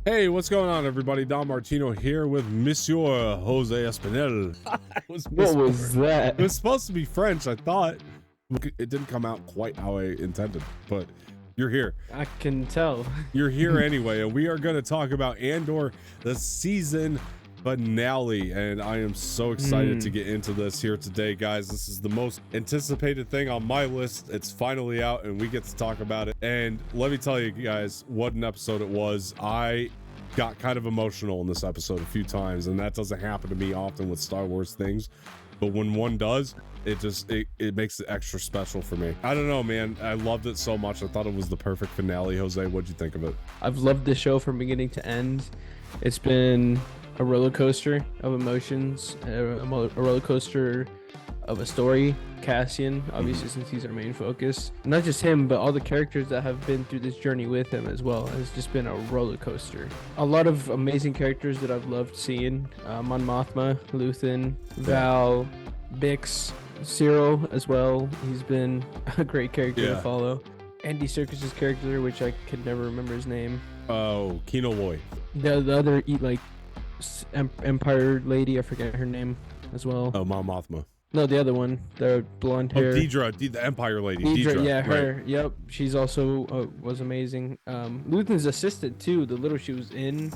Hey, what's going on, everybody? Don Martino here with Monsieur Jose Espinel. What was that? It was supposed to be French, I thought. It didn't come out quite how I intended, but you're here. I can tell. You're here anyway, and we are going to talk about Andor, the season finale, and I am so excited to get into this here today, guys. This is the most anticipated thing on my list. It's finally out, and we get to talk about it. And let me tell you guys what an episode it was. I got kind of emotional in this episode a few times, and that doesn't happen to me often with Star Wars things, but when one does, it makes it extra special for me. I don't know, man. I loved it so much. I thought it was the perfect finale. Jose, what'd you think of it? I've loved this show from beginning to end. It's been a roller coaster of emotions, a roller coaster of a story. Cassian, obviously, since he's our main focus. Not just him, but all the characters that have been through this journey with him as well. It's just been a roller coaster. A lot of amazing characters that I've loved seeing. Mon Mothma, Luthen, Val, Bix, Cyril as well. He's been a great character to follow. Andy Serkis's character, which I could never remember his name. Oh, Kino Loy. The other Empire lady, I forget her name as well. Oh, Mon Mothma. No, the other one, the blonde hair. Oh, Deidre, the Empire lady. Deidre, yeah, her. Right. Yep, she's also was amazing. Luthen's assistant too. The little she was in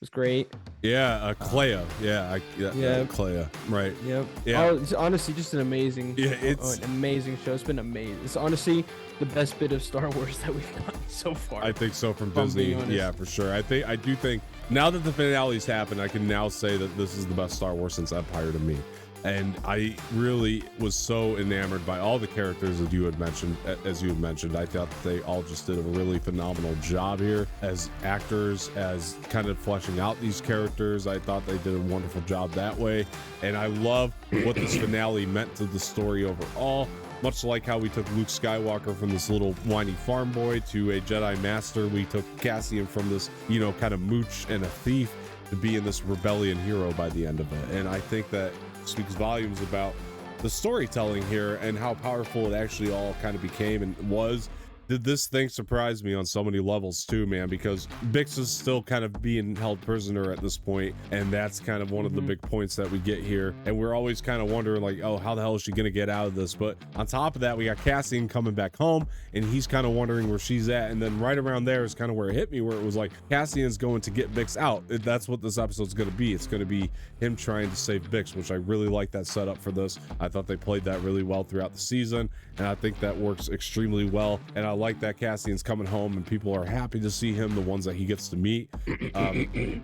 was great. Yeah, Clea. Clea. Right. Yep. Yeah. Oh, it's honestly just an amazing. It's an amazing show. It's been amazing. It's honestly the best bit of Star Wars that we've gotten so far. I think so from Disney. Yeah, for sure. I do think now that the finale's happened, I can now say that this is the best Star Wars since Empire to me. And I really was so enamored by all the characters that you had mentioned. As you had mentioned, I thought they all just did a really phenomenal job here as actors, as kind of fleshing out these characters. I thought they did a wonderful job that way. And I love what this finale meant to the story overall. Much like how we took Luke Skywalker from this little whiny farm boy to a Jedi Master, we took Cassian from this, kind of mooch and a thief to being this rebellion hero by the end of it. And I think that speaks volumes about the storytelling here and how powerful it actually all kind of became and was. Did this thing surprise me on so many levels too, man, because Bix is still kind of being held prisoner at this point, and that's kind of one of the big points that we get here. And we're always kind of wondering, like, oh, how the hell is she gonna get out of this? But on top of that, we got Cassian coming back home, and he's kind of wondering where she's at. And then right around there is kind of where it hit me, where it was like Cassian's going to get Bix out. That's what this episode's gonna be. It's gonna be him trying to save Bix, which I really like that setup for this. I thought they played that really well throughout the season, and I think that works extremely well. And I like that Cassian's coming home and people are happy to see him, the ones that he gets to meet.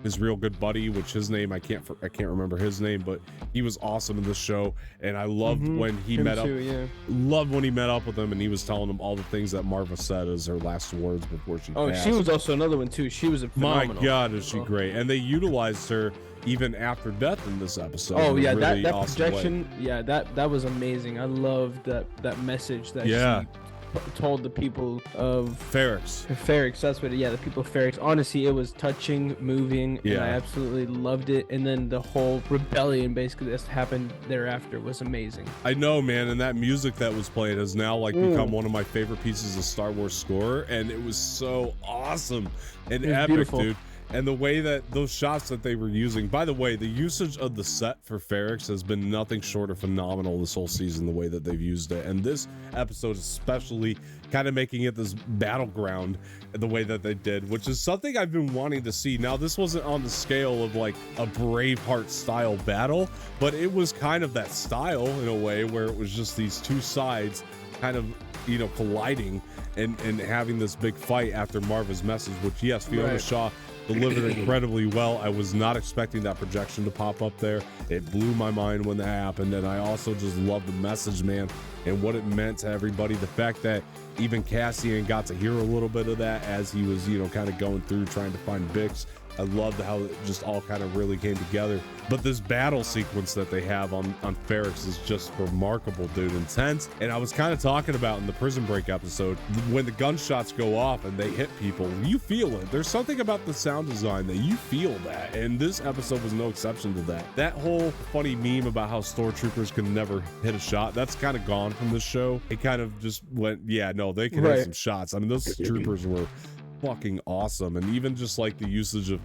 His real good buddy, which his name I can't remember his name, but he was awesome in this show. And I loved when he met up with him and he was telling him all the things that Marva said as her last words before she passed. She was also another one too. She was a phenomenal. My God, is she great. And they utilized her even after death in this episode. Oh yeah, really that awesome projection, way. that was amazing. I loved that message that she told the people of Ferrix. That's what the people of Ferrix. Honestly, it was touching, moving, and I absolutely loved it. And then the whole rebellion basically that's happened thereafter was amazing. I know, man, and that music that was played has now become one of my favorite pieces of Star Wars score, and it was so awesome and epic, beautiful. Dude. And the way that those shots that they were using, by the way, the usage of the set for Ferrix has been nothing short of phenomenal this whole season, the way that they've used it. And this episode especially kind of making it this battleground the way that they did, which is something I've been wanting to see. Now, this wasn't on the scale of like a Braveheart style battle, but it was kind of that style in a way where it was just these two sides kind of, colliding and having this big fight after Marva's message, which Fiona Shaw delivered incredibly well. I was not expecting that projection to pop up there. It blew my mind when that happened, and I also just love the message, man, and what it meant to everybody. The fact that even Cassian got to hear a little bit of that as he was, kind of going through trying to find Bix. I loved how it just all kind of really came together. But this battle sequence that they have on Ferrix is just remarkable, dude. Intense. And I was kind of talking about in the Prison Break episode, when the gunshots go off and they hit people, you feel it. There's something about the sound design that you feel that. And this episode was no exception to that. That whole funny meme about how stormtroopers can never hit a shot, that's kind of gone from this show. It kind of just went, they can hit some shots. I mean, those troopers were fucking awesome. And even just like the usage of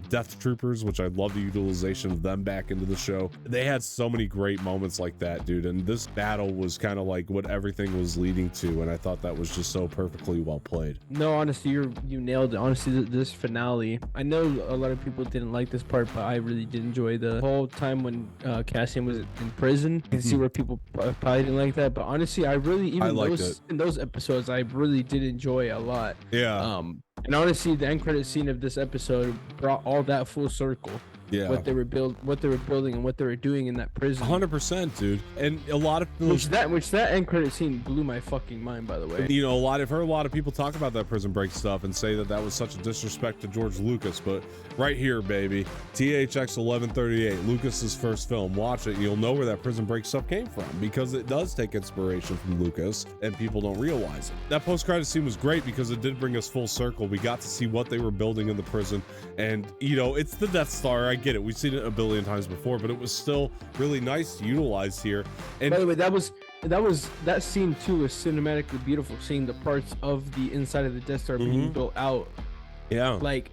Death Troopers, which I love the utilization of them back into the show. They had so many great moments like that, dude. And this battle was kind of like what everything was leading to, and I thought that was just so perfectly well played. No, honestly, you nailed it. Honestly, this finale, I know a lot of people didn't like this part, but I really did enjoy the whole time when Cassian was in prison. I can see where people probably didn't like that, but honestly, I really, even in those episodes, I really did enjoy a lot. Yeah. And honestly, the end credit scene of this episode brought all that full circle. Yeah. What they were building, and what they were doing in that prison. 100%, dude. And a lot of which that end credit scene blew my fucking mind, by the way. You know, I've heard a lot of people talk about that Prison Break stuff and say that that was such a disrespect to George Lucas, but right here, baby, THX 1138, Lucas's first film. Watch it, you'll know where that Prison Break stuff came from, because it does take inspiration from Lucas, and people don't realize it. That post-credit scene was great because it did bring us full circle. We got to see what they were building in the prison, and you know, it's the Death Star. I get it. We've seen it a billion times before, but it was still really nice to utilize here. And by the way, that scene too was cinematically beautiful, seeing the parts of the inside of the Death Star being built out. Yeah. Like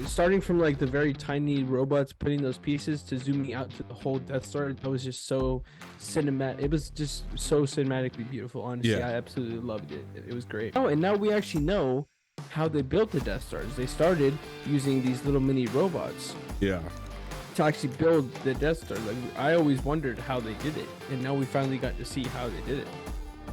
starting from like the very tiny robots putting those pieces to zooming out to the whole Death Star. That was just so cinematic. It was just so cinematically beautiful. Honestly, yeah. I absolutely loved it. It was great. Oh, and now we actually know how they built the Death Stars. They started using these little mini robots. Yeah. To actually build the Death Star. Like, I always wondered how they did it, and now we finally got to see how they did it.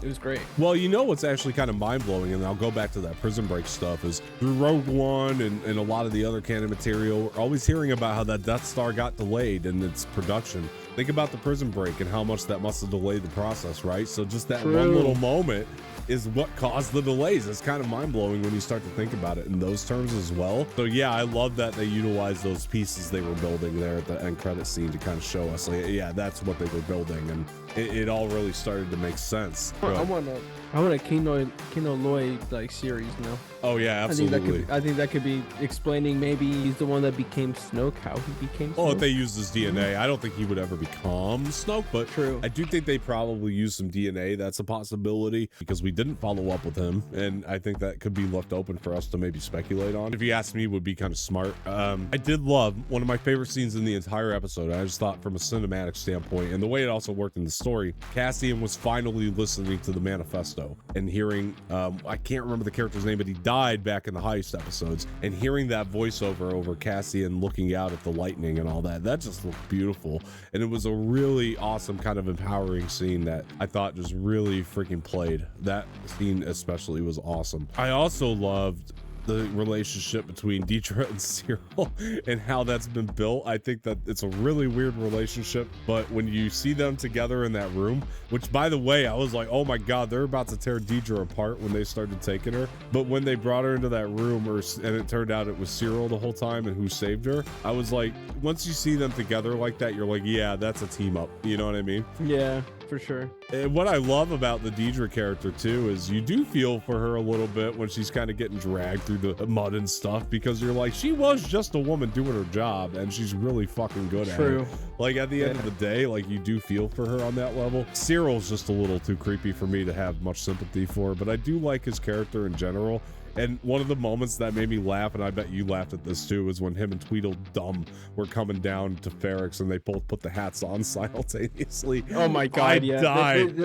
It was great. Well, you know what's actually kind of mind-blowing, and I'll go back to that Prison Break stuff, is through Rogue One and a lot of the other canon material, we're always hearing about how that Death Star got delayed in its production. Think about the Prison Break and how much that must have delayed the process, right? So just that one little moment is what caused the delays. It's kind of mind-blowing when you start to think about it in those terms as well. So yeah, I love that they utilized those pieces they were building there at the end credit scene to kind of show us, like, yeah, that's what they were building, and it all really started to make sense. I want a Kino Loy like series now. Oh yeah, absolutely. I think that could be explaining maybe he's the one that became Snoke, how he became Snoke. Oh, if they used his DNA, I don't think he would ever become Snoke, but I do think they probably used some DNA. That's a possibility, because we didn't follow up with him, and I think that could be left open for us to maybe speculate on. If you ask me, would be kind of smart. I did love one of my favorite scenes in the entire episode. I just thought from a cinematic standpoint, and the way it also worked in the story, Cassian was finally listening to the manifesto and hearing, I can't remember the character's name, but he died back in the heist episodes, and hearing that voiceover over Cassian looking out at the lightning and all that just looked beautiful. And it was a really awesome kind of empowering scene that I thought just really freaking played. That scene especially was awesome. I also loved the relationship between Dedra and Syril and how that's been built. I think that it's a really weird relationship, but when you see them together in that room, which by the way, I was like, oh my God, they're about to tear Dedra apart when they started taking her. But when they brought her into that room, and it turned out it was Syril the whole time and who saved her, I was like, once you see them together like that, you're like, yeah, that's a team up. You know what I mean? Yeah, for sure. And what I love about the Dedra character too is you do feel for her a little bit when she's kind of getting dragged through the mud and stuff, because you're like, she was just a woman doing her job and she's really fucking good at it. Like at the end of the day, like you do feel for her on that level. Cyril's just a little too creepy for me to have much sympathy for, but I do like his character in general. And one of the moments that made me laugh, and I bet you laughed at this too, was when him and Tweedledum were coming down to Ferrix and they both put the hats on simultaneously. Oh my God, I died.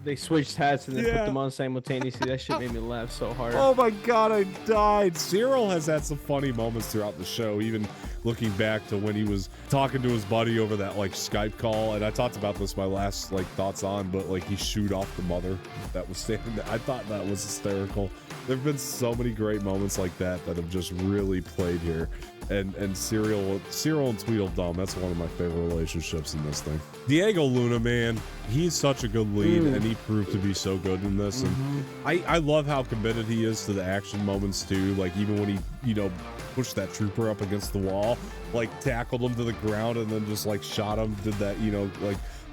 They switched hats and they put them on simultaneously. That shit made me laugh so hard. Oh my God, I died. Cyril has had some funny moments throughout the show, even looking back to when he was talking to his buddy over that like Skype call. And I talked about this my last like thoughts on, but like he shooed off the mother that was standing there. I thought that was hysterical. There've been so many great moments like that have just really played here. And Cyril and Tweedledum, that's one of my favorite relationships in this thing. Diego Luna, man, he's such a good lead, and he proved to be so good in this. And I love how committed he is to the action moments too. Like even when he, you know, pushed that trooper up against the wall, like tackled him to the ground and then just like shot him, did that, you know,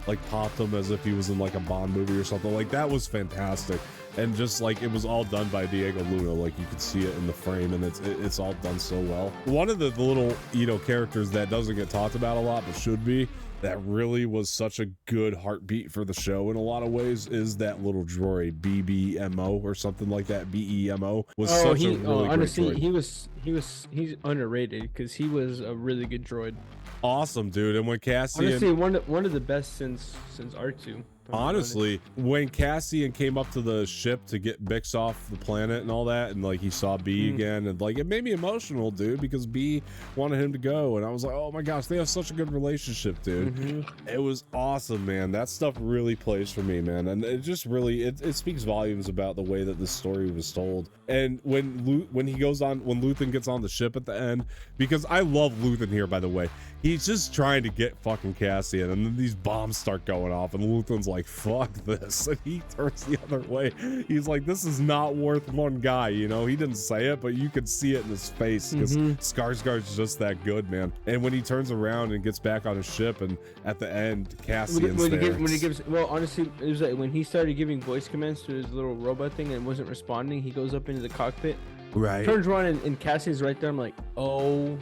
like popped him as if he was in like a Bond movie or something. Like that was fantastic. And just like it was all done by Diego Luna, like you could see it in the frame, and it's all done so well. One of the little, you know, characters that doesn't get talked about a lot but should be that really was such a good heartbeat for the show in a lot of ways is that little droid BBMO or something like that. BEMO was such a really honestly, great droid. he's underrated because he was a really good droid. Awesome, dude. And when Cassian, Honestly, one of the best since R2. honestly, when Cassian came up to the ship to get Bix off the planet and all that, and like he saw B again, and like it made me emotional, dude, because B wanted him to go, and I was like, oh my gosh, they have such a good relationship, dude. It was awesome, man. That stuff really plays for me, man, and it just really it speaks volumes about the way that this story was told. And when he goes on, when Luthen gets on the ship at the end, because I love Luthen here, by the way. He's just trying to get fucking Cassian, and then these bombs start going off, and Luthen's like, fuck this, and he turns the other way. He's like, this is not worth one guy, you know? He didn't say it, but you could see it in his face, because Skarsgård's just that good, man. And when he turns around and gets back on his ship, and at the end, Cassian's there. When he gives, well, honestly, it was like when he started giving voice commands to his little robot thing and wasn't responding, he goes up into the cockpit, turns around, and Cassian's right there. I'm like, oh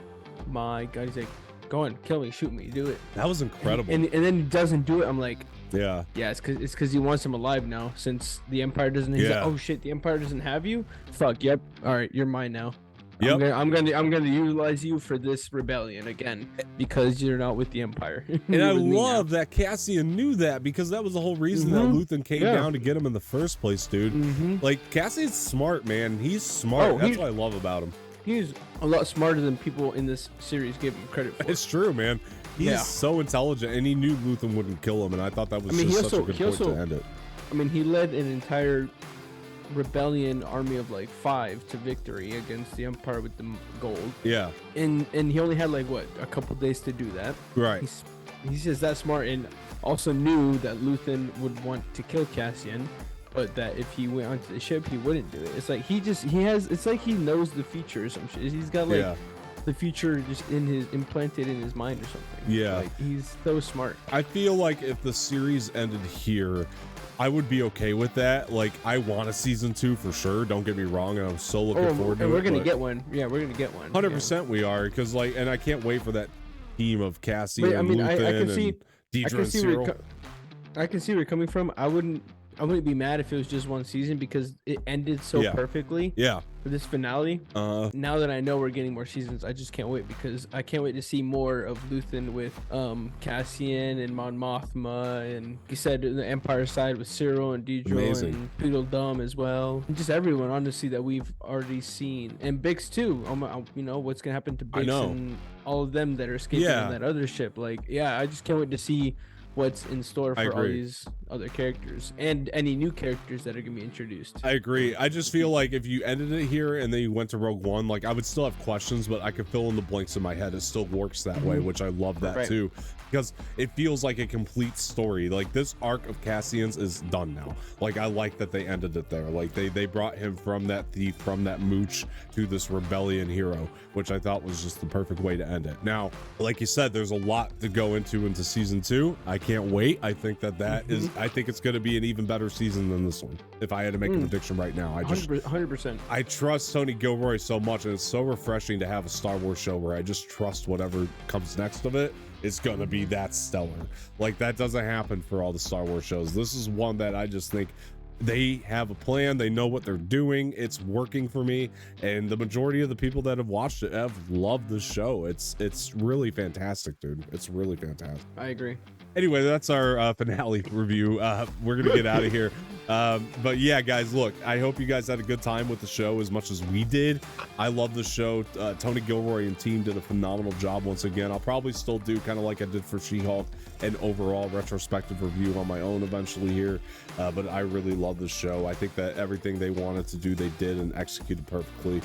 my god. He's like, go on, kill me, shoot me, do it. That was incredible. And then he doesn't do it. I'm like, yeah, it's because he wants him alive now, since the Empire doesn't. He's like, oh shit, the Empire doesn't have you. Fuck, yep. All right, you're mine now. Yep. I'm gonna utilize you for this rebellion again because you're not with the Empire. And I love that Cassian knew that, because that was the whole reason that Luthen came down to get him in the first place, dude. Like, Cassian's smart, man. He's smart. That's what I love about him. He's a lot smarter than people in this series give him credit for. It's true, man. He's so intelligent, and he knew Luthen wouldn't kill him, and I thought that was such a good point to end it. I mean, he led an entire rebellion army of like 5 to victory against the Empire with the gold. Yeah. And he only had like what, a couple days to do that. Right. He's just that smart, and also knew that Luthen would want to kill Cassian, but that if he went onto the ship, he wouldn't do it. It's like it's like he knows the future or some shit. He's got like the future just implanted in his mind or something. Yeah. Like, he's so smart. I feel like if the series ended here, I would be okay with that. Like, I want a season 2 for sure. Don't get me wrong, and I'm so looking forward to it. We're gonna get one. Yeah, we're gonna get one. 100% we are, because like, and I can't wait for that team of Cassian and Luthen and Dedra and Cyril. I can see where you're coming from. I wouldn't be mad if it was just one season, because it ended so perfectly. Yeah. For this finale. Now that I know we're getting more seasons, I just can't wait, because I can't wait to see more of Luthen with Cassian and Mon Mothma, and you said the Empire side with Cyril and Dedra and Tweedledum as well. And just everyone, honestly, that we've already seen. And Bix too. You know what's gonna happen to Bix and all of them that are escaping on that other ship. Like, I just can't wait to see what's in store for all these other characters and any new characters that are going to be introduced. I agree. I just feel like if you ended it here and then you went to Rogue One, like, I would still have questions, but I could fill in the blanks in my head. It still works that way, which I love that too, because it feels like a complete story. Like, this arc of Cassian's is done now. Like, I like that they ended it there. Like, they brought him from that thief, from that mooch, to this rebellion hero, which I thought was just the perfect way to end it. Now, like you said, there's a lot to go into season 2. I can't wait. I think that is, I think it's going to be an even better season than this one. If I had to make a prediction right now, I just 100%. I trust Tony Gilroy so much, and it's so refreshing to have a Star Wars show where I just trust whatever comes next of it is going to be that stellar. Like, that doesn't happen for all the Star Wars shows. This is one that I just think they have a plan. They know what they're doing. It's working for me, and the majority of the people that have watched it have loved the show. It's really fantastic, dude. It's really fantastic. I agree. Anyway, that's our finale review. We're gonna get out of here, but yeah, guys, look, I hope you guys had a good time with the show as much as we did. I love the show. Tony Gilroy and team did a phenomenal job once again. I'll probably still do, kind of like I did for She-Hulk, an overall retrospective review on my own eventually here, but I really love this show. I think that everything they wanted to do, they did and executed perfectly.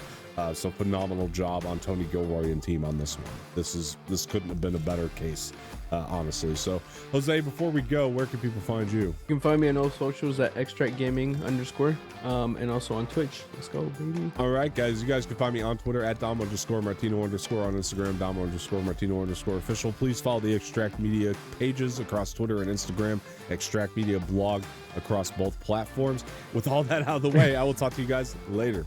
So phenomenal job on Tony Gilroy and team on this one. This couldn't have been a better case, honestly. So Jose, before we go, where can people find you? You can find me on all socials at Extract Gaming _ and also on Twitch. Let's go, baby. All right, guys, you guys can find me on Twitter at Dom_Martino_, on Instagram Dom_Martino_ official. Please follow the Extract Media pages across Twitter and Instagram, Extract Media blog across both platforms. With all that out of the way, I will talk to you guys later.